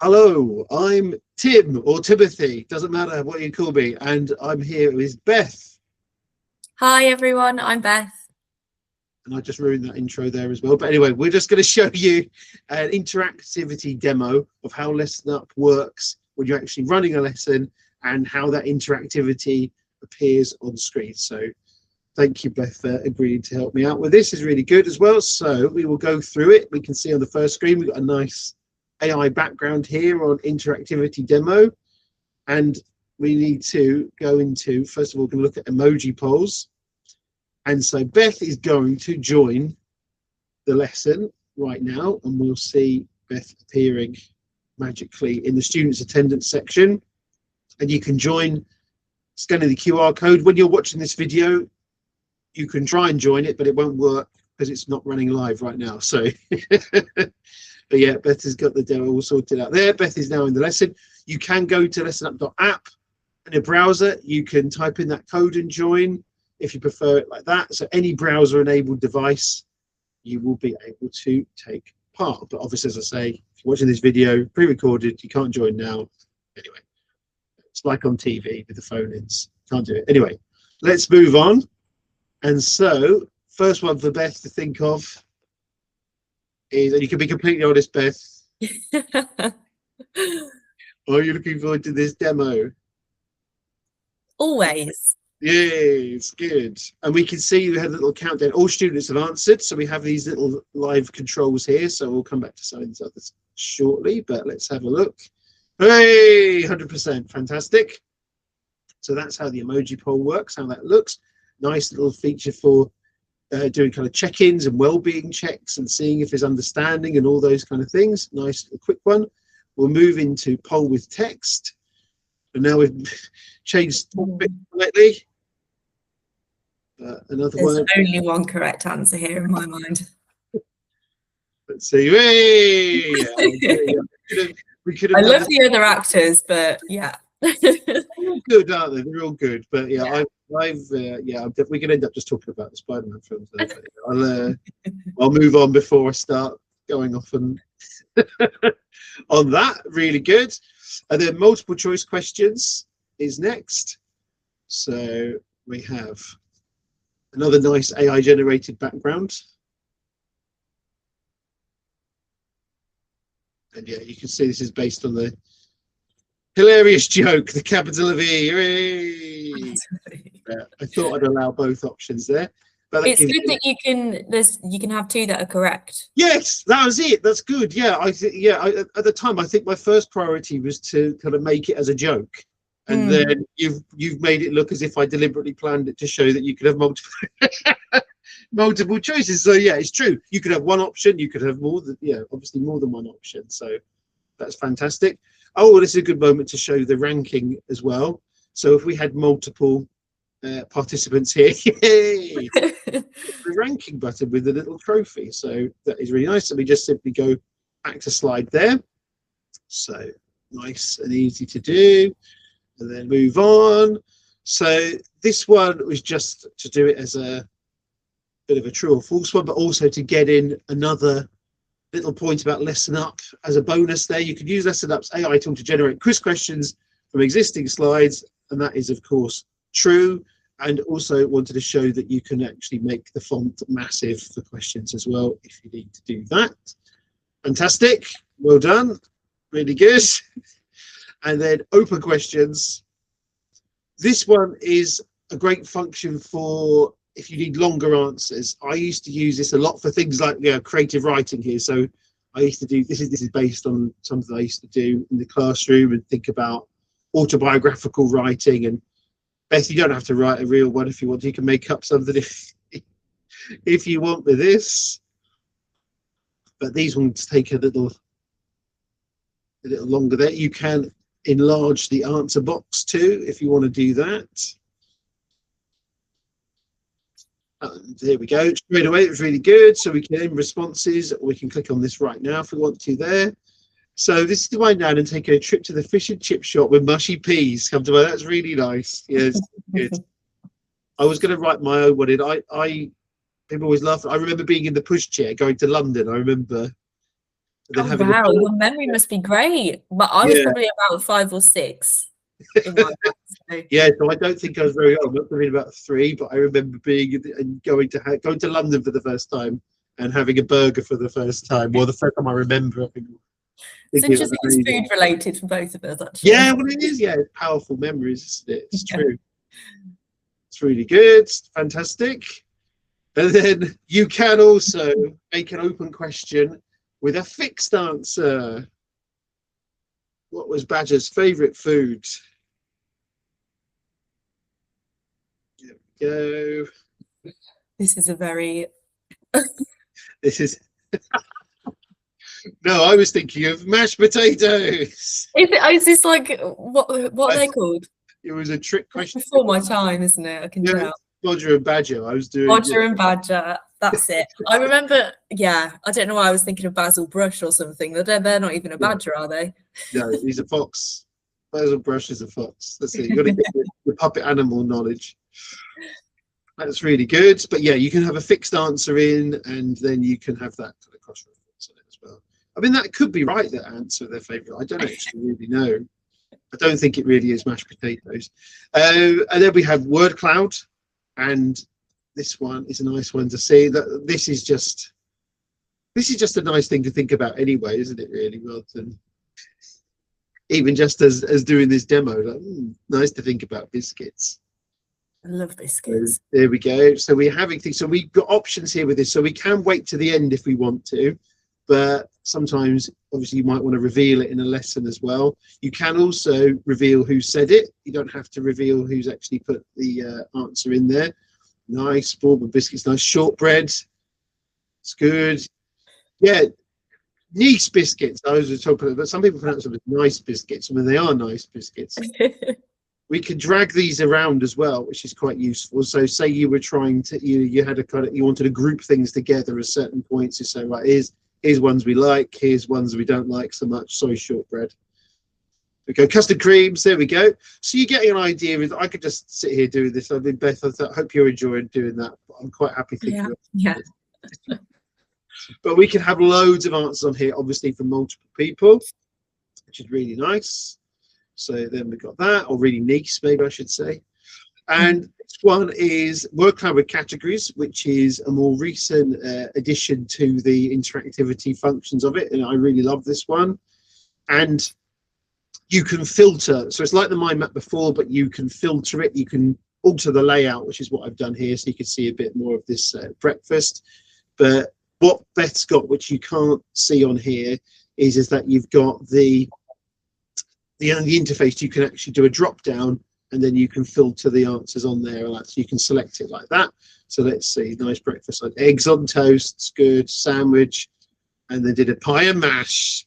Hello, I'm Tim or Timothy, doesn't matter what you call me, and I'm here with Beth. Hi everyone, I'm Beth. And I just ruined that intro there as well. But anyway, we're just going to show you an interactivity demo of how LessonUp works when you're actually running a lesson and how that interactivity appears on screen. So thank you, Beth, for agreeing to help me out with this. It's really good as well. So we will go through it. We can see on the first screen, we've got a nice AI background here on interactivity demo. And we need to go into, first of all, we're going to look at emoji polls. And so Beth is going to join the lesson right now, and we'll see Beth appearing magically in the students attendance section. And you can join scanning the QR code. When you're watching this video, you can try and join it, but it won't work because it's not running live right now. So, but yeah, Beth has got the demo all sorted out there. Beth is now in the lesson. You can go to lessonup.app in a browser. You can type in that code and join if you prefer it like that. So any browser enabled device, you will be able to take part. But obviously, as I say, if you're watching this video pre-recorded, you can't join now. Anyway, it's like on TV with the phone-ins. Can't do it. Anyway, let's move on. And so, first one for Beth to think of is, and you can be completely honest, Beth, are you looking forward to this demo? Always. Yes, good. And we can see we had a little countdown. All students have answered, so we have these little live controls here. So we'll come back to some of these others shortly, but let's have a look. Hey, 100%, fantastic. So that's how the emoji poll works, how that looks. Nice little feature for doing kind of check-ins and well-being checks and seeing if there's understanding and all those kind of things. Nice little quick one. We'll move into poll with text. And now we've changed topic slightly. Another There's one. only one correct answer here in my mind. Let's see. Hey! I love the other actors, but yeah. They're all good, aren't they? They're all good. But yeah, we can end up just talking about the Spider-Man films. Though, but, I'll move on before I start going off and on that. Really good. And then multiple choice questions is next. So we have another nice AI generated background. And yeah, you can see this is based on the hilarious joke, the capital of E. I thought I'd allow both options there. But it's good that you can have two that are correct. Yes, that was it. That's good. Yeah, at the time, I think my first priority was to kind of make it as a joke. And then you've made it look as if I deliberately planned it to show that you could have multiple choices. So yeah, it's true. You could have one option. You could have more than obviously more than one option. So that's fantastic. Oh, well, this is a good moment to show the ranking as well. So if we had multiple participants here, yay! The ranking button with the little trophy. So that is really nice. So we just simply go back to slide there. So nice and easy to do. And then move on. So this one was just to do it as a bit of a true or false one, but also to get in another little point about LessonUp as a bonus there. You can use LessonUp's AI tool to generate quiz questions from existing slides, and that is, of course, true. And also wanted to show that you can actually make the font massive for questions as well if you need to do that. Fantastic. Well done. Really good. And then open questions. This one is a great function for if you need longer answers. I used to use this a lot for things like creative writing here. So I used to do this is based on something I used to do in the classroom and think about autobiographical writing. And Beth, you don't have to write a real one if you want. You can make up something if you want with this. But these ones take a little longer there. You can enlarge the answer box too if you want to do that. And there we go. Straight away, it was really good. So we can end responses. We can click on this right now if we want to there. So this is wind down and taking a trip to the fish and chip shop with mushy peas. Come to that's really nice. Yes, good. I was going to write my own one in. People always laugh. I remember being in the pushchair going to London. I remember then Oh having a wow, board. your memory must be great. But I was Yeah. probably about 5 or 6 in my maths, so. Yeah, so I don't think I was very old. I must have been about 3, but I remember being and going to London for the first time and having a burger for the first time. Well, the first time I remember, I think It's it was interesting it's amazing. food related for both of us, Yeah, actually. well, it is. Yeah, it's powerful memories, isn't it? It's Yeah. true. It's really good. Fantastic. And then you can also make an open question with a fixed answer. What was Badger's favourite food? There we go. This is a very This is no, I was thinking of mashed potatoes. Is this like what are they called? It was a trick It's question. before my time, isn't it? I can Yeah, tell. Roger and Badger. I was doing. Roger and Badger. That's it. I remember. Yeah, I don't know why I was thinking of Basil Brush or something. They're not even a Yeah, badger, are they? no, he's a fox. Basil Brush is a fox. That's it. You got to get the puppet animal knowledge. That's really good. But yeah, you can have a fixed answer in, and then you can have that kind of cross reference on it as well. I mean, that could be right. That answer their favourite. I don't actually really know. I don't think it really is mashed potatoes. And then we have word cloud, and this one is a nice one to see. That this is just a nice thing to think about anyway, isn't it? Really, rather than even just as doing this demo. Like, nice to think about biscuits. I love biscuits. So there we go. So we're having things. So we've got options here with this. So we can wait to the end if we want to, but sometimes obviously you might want to reveal it in a lesson as well. You can also reveal who said it. You don't have to reveal who's actually put the answer in there. Nice bourbon biscuits, nice shortbread. It's good. Yeah, nice biscuits. I was just talking about, but some people pronounce them as nice biscuits. I mean, they are nice biscuits. We can drag these around as well, which is quite useful. So say you were trying to, you had a kind of, you wanted to group things together at certain points. You say, right, here's ones we like, here's ones we don't like so much. Sorry, shortbread. We go custard creams. There we go. So you're getting an idea. I could just sit here doing this. I mean, Beth, I hope you're enjoying doing that. I'm quite happy thinking of Yeah. But we can have loads of answers on here, obviously, from multiple people, which is really nice. So then we've got that, or really nice, maybe I should say. And this one is word cloud with categories, which is a more recent addition to the interactivity functions of it. And I really love this one. And you can filter. So it's like the mind map before, but you can filter it. You can alter the layout, which is what I've done here. So you can see a bit more of this breakfast. But what Beth's got, which you can't see on here, is that you've got the interface. You can actually do a drop down, and then you can filter the answers on there. So you can select it like that. So let's see, nice breakfast, like eggs on toast, good sandwich, and they did a pie and mash.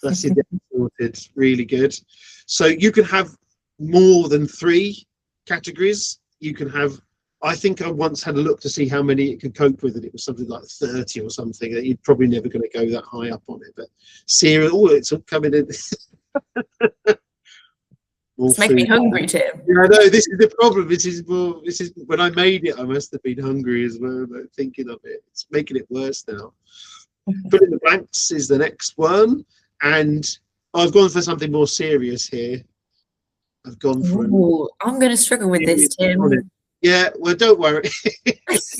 That's it, sorted, really good. So you can have more than 3 categories. You can have. I think I once had a look to see how many it could cope with, and it was something like 30 or something. That you're probably never going to go that high up on it. But cereal, it's all coming in. It's making me hungry, Tim. Yeah, I know, this is the problem. This is when I made it, I must have been hungry as well, but thinking of it. It's making it worse now. Put in the blanks is the next one, and I've gone for something more serious here. I've gone for I'm going to struggle with this, Tim. Yeah, well, don't worry. It's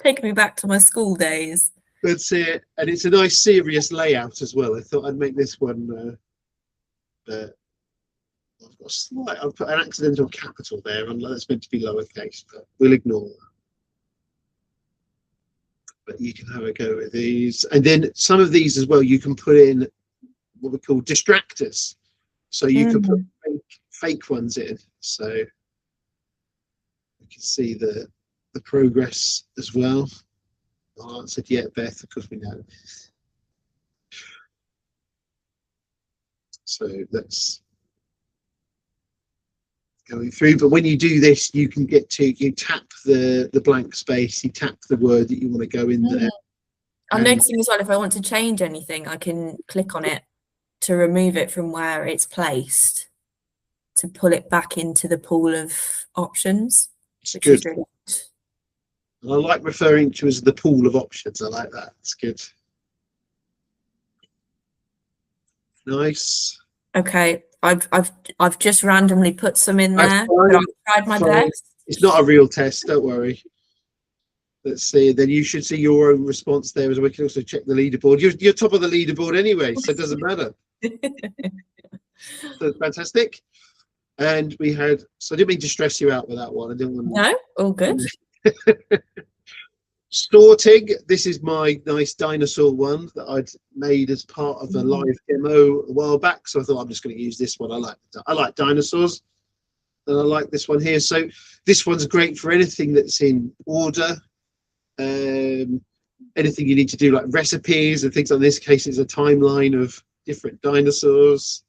taking me back to my school days. That's it, and it's a nice serious layout as well. I thought I'd make this one. I've got a slight. I've put an accidental capital there, and that's meant to be lowercase, but we'll ignore that. But you can have a go with these, and then some of these as well. You can put in what we call distractors, so you can put fake ones in. So you can see the progress as well. I answered yet, Beth, because we know. So that's going through. But when you do this, you can you tap the blank space, you tap the word that you want to go in there. I'm noticing as well, if I want to change anything, I can click on it to remove it from where it's placed, to pull it back into the pool of options. It's good. Really I like referring to as the pool of options. I like that. It's good. Nice. Okay, I've just randomly put some in That's there, fine. but I've tried my Fine. best. It's not a real test, don't worry. Let's see. Then you should see your own response there, as we can also check the leaderboard. You're top of the leaderboard anyway, so it doesn't matter. So fantastic. And we had, so I didn't mean to stress you out with that one. I didn't want No, all good. Storting. This is my nice dinosaur one that I'd made as part of a live demo a while back. So I thought I'm just going to use this one. I like dinosaurs, and I like this one here. So this one's great for anything that's in order. Anything you need to do, like recipes and things. In this case, it's a timeline of different dinosaurs.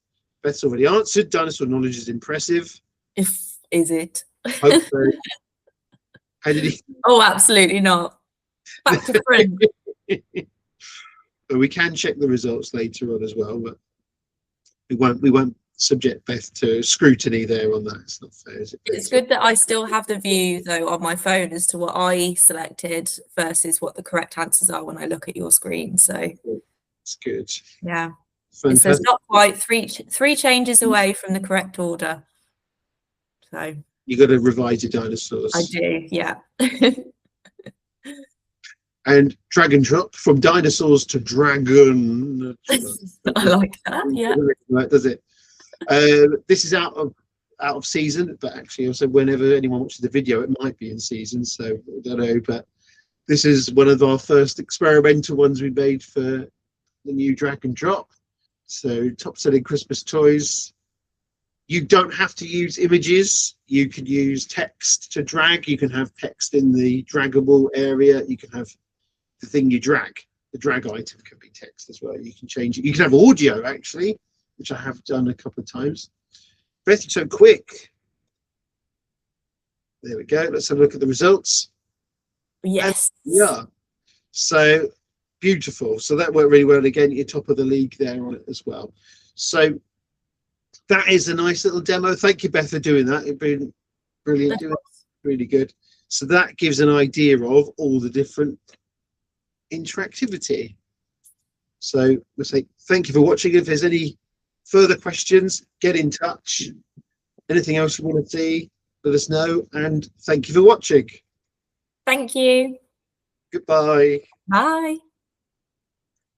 Beth's already answered. Dinosaur knowledge is impressive. Is it? Hope so. How did he? Oh, absolutely not. Back to front. But we can check the results later on as well, but we won't subject Beth to scrutiny there on that. It's not fair, is it? It's good that I still have the view though on my phone as to what I selected versus what the correct answers are when I look at your screen. So it's good. Yeah. Fantastic. It says not quite three changes away from the correct order. So You got to revise your dinosaurs. I do, yeah. And drag and drop from dinosaurs to dragon. I like that, yeah. Does it? This is out of season, but actually also whenever anyone watches the video, it might be in season. So I don't know, but this is one of our first experimental ones we made for the new drag and drop. So top selling Christmas toys. You don't have to use images. You can use text to drag. You can have text in the draggable area. You can have the thing you drag. The drag item can be text as well. You can change it. You can have audio actually, which I have done a couple of times. Beth, you're so quick. There we go. Let's have a look at the results. Yes. And, yeah. So beautiful. So that worked really well. Again, you're top of the league there on it as well. So that is a nice little demo. Thank you, Beth, for doing that. It's been brilliant. Doing really good. So that gives an idea of all the different interactivity. So we'll say thank you for watching. If there's any further questions, get in touch. Anything else you want to see, let us know. And thank you for watching. Thank you. Goodbye. Bye.